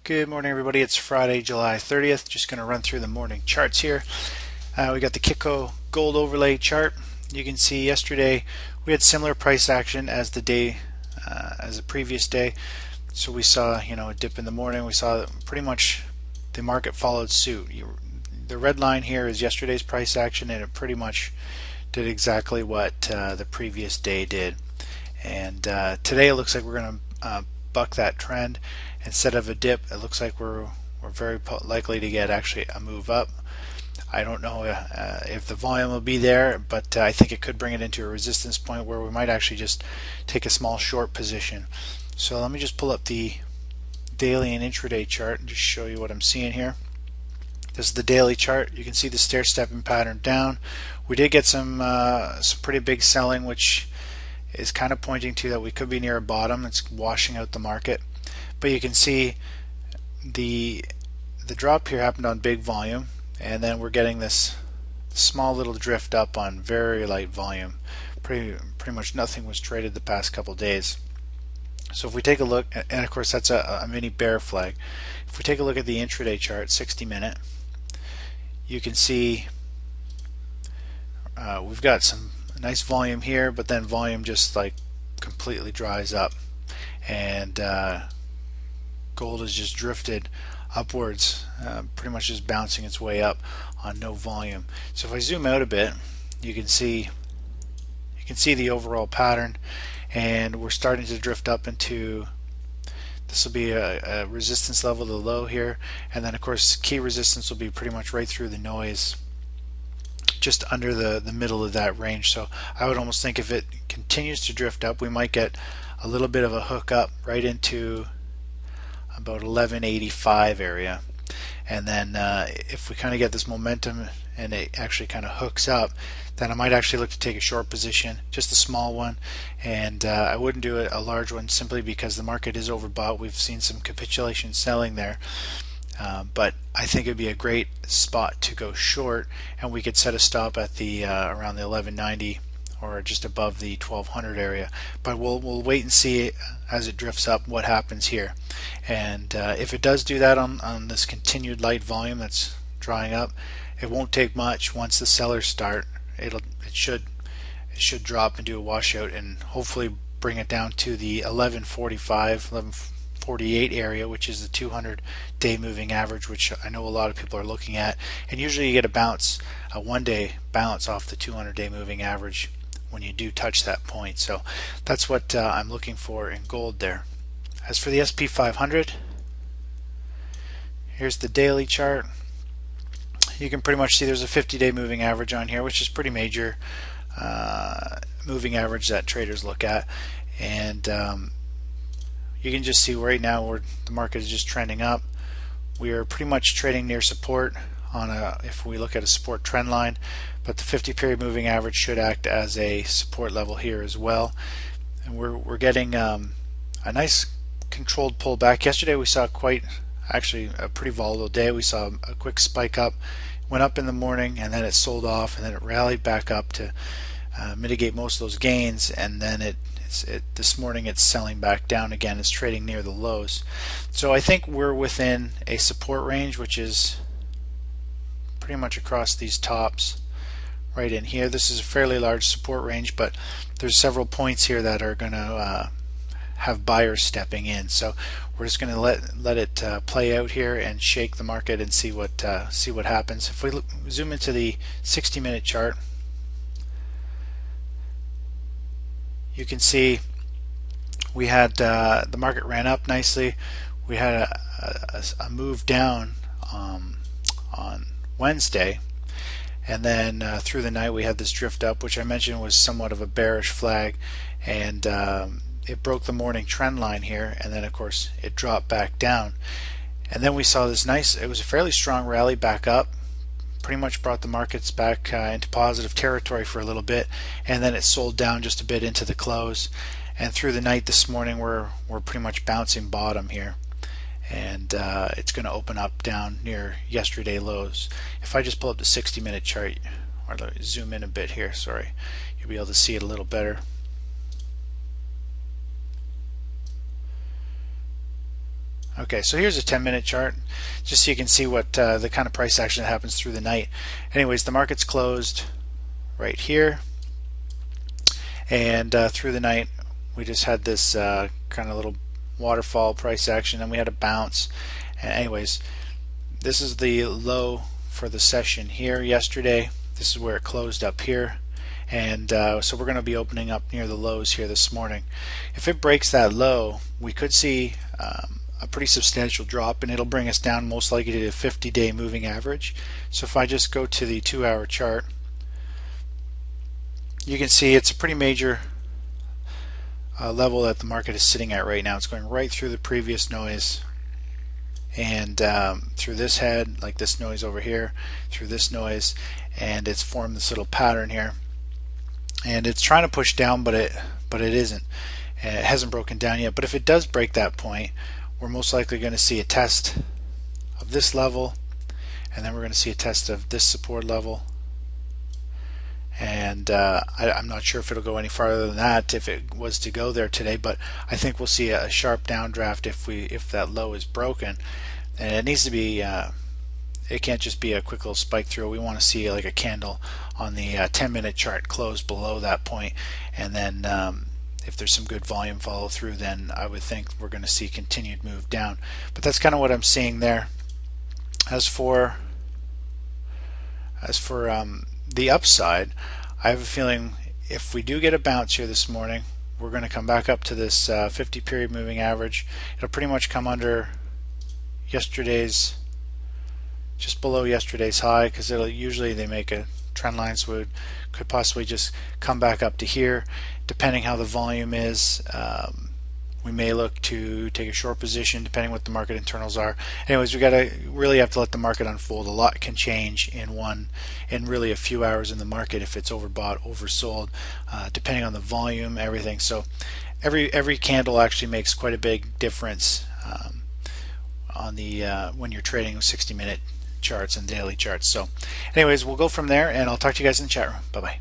Good morning, everybody. It's Friday, July 30th. Just going to run through the morning charts here. We got the Kiko gold overlay chart. You can see yesterday we had similar price action as the previous day. So we saw, a dip in the morning. We saw pretty much the market followed suit. The red line here is yesterday's price action, and it pretty much did exactly what the previous day did. And today it looks like we're going to buck that trend. Instead of a dip, it looks like we're very likely to get actually a move up. I don't know if the volume will be there, but I think it could bring it into a resistance point where we might actually just take a small short position. So let me just pull up the daily and intraday chart and just show you what I'm seeing here. This is the daily chart. You can see the stair-stepping pattern down. We did get some pretty big selling, which is kind of pointing to that we could be near a bottom. It's washing out the market. But you can see the drop here happened on big volume, and then we're getting this small little drift up on very light volume. Pretty much nothing was traded the past couple days. So if we take a look, and of course that's a mini bear flag. If we take a look at the intraday chart, 60-minute, you can see we've got some nice volume here, but then volume just like completely dries up, and gold has just drifted upwards, pretty much just bouncing its way up on no volume. So if I zoom out a bit, you can see the overall pattern, and we're starting to drift up into, this will be a resistance level, the low here, and then of course key resistance will be pretty much right through the noise, just under the middle of that range. So I would almost think if it continues to drift up, we might get a little bit of a hook up right into about 1185 area, and then if we kind of get this momentum and it actually kind of hooks up, then I might actually look to take a short position, just a small one, and I wouldn't do a large one simply because the market is overbought. We've seen some capitulation selling there, but I think it'd be a great spot to go short, and we could set a stop at the around the 1190 or just above the 1200 area. But we'll wait and see as it drifts up what happens here, and if it does do that on this continued light volume that's drying up, it won't take much. Once the sellers start, it should drop and do a washout and hopefully bring it down to the 1145 1148 area, which is the 200-day moving average, which I know a lot of people are looking at. And usually you get a one-day bounce off the 200-day moving average when you do touch that point. So that's what I'm looking for in gold there. As for the SP 500, here's the daily chart. You can pretty much see there's a 50-day moving average on here, which is pretty major moving average that traders look at, and you can just see right now where the market is just trending up. We are pretty much trading near support on if we look at a support trend line, but the 50-period moving average should act as a support level here as well. And we're getting a nice controlled pullback. Yesterday we saw actually a pretty volatile day. We saw a quick spike up, went up in the morning, and then it sold off, and then it rallied back up to mitigate most of those gains, and then this morning it's selling back down again. It's trading near the lows. So I think we're within a support range, which is pretty much across these tops right in here. This is a fairly large support range, but there's several points here that are going to have buyers stepping in. So we're just going to let it play out here and shake the market and see what happens. If we zoom into the 60-minute chart, you can see we had the market ran up nicely. We had a move down on Wednesday, and then through the night we had this drift up, which I mentioned was somewhat of a bearish flag, and it broke the morning trend line here, and then of course it dropped back down, and then we saw this it was a fairly strong rally back up, pretty much brought the markets back into positive territory for a little bit, and then it sold down just a bit into the close, and through the night this morning we're pretty much bouncing bottom here, and it's going to open up down near yesterday lows. If I just pull up the 60-minute chart, or zoom in a bit here, sorry, you'll be able to see it a little better. Okay, so here's a 10-minute chart, just so you can see what the kind of price action that happens through the night. Anyways, the market's closed right here, and through the night we just had this kind of little waterfall price action, and we had a bounce. And anyways, this is the low for the session here yesterday. This is where it closed up here, and so we're going to be opening up near the lows here this morning. If it breaks that low, we could see a pretty substantial drop, and it'll bring us down most likely to the 50-day moving average. So if I just go to the 2-hour chart, you can see it's a pretty major level that the market is sitting at right now. It's going right through the previous noise, and through this head, like this noise over here, through this noise, and it's formed this little pattern here, and it's trying to push down, but it isn't. It hasn't broken down yet. But if it does break that point, we're most likely going to see a test of this level, and then we're going to see a test of this support level. And I'm not sure if it'll go any farther than that if it was to go there today, but I think we'll see a sharp downdraft if that low is broken. And it needs to be it can't just be a quick little spike through. We want to see like a candle on the 10-minute chart close below that point, and then if there's some good volume follow through, then I would think we're going to see continued move down. But that's kind of what I'm seeing there. As for the upside, I have a feeling if we do get a bounce here this morning, we're going to come back up to this 50 period moving average. It'll pretty much come under yesterday's, just below yesterday's high, because it'll usually they make a trend line, so it could possibly just come back up to here. Depending how the volume is, we may look to take a short position depending what the market internals are. Anyways, we gotta really have to let the market unfold. A lot can change in really a few hours in the market if it's overbought, oversold, depending on the volume, everything. So every candle actually makes quite a big difference on the when you're trading 60-minute charts and daily charts. So anyways, we'll go from there, and I'll talk to you guys in the chat room. Bye bye.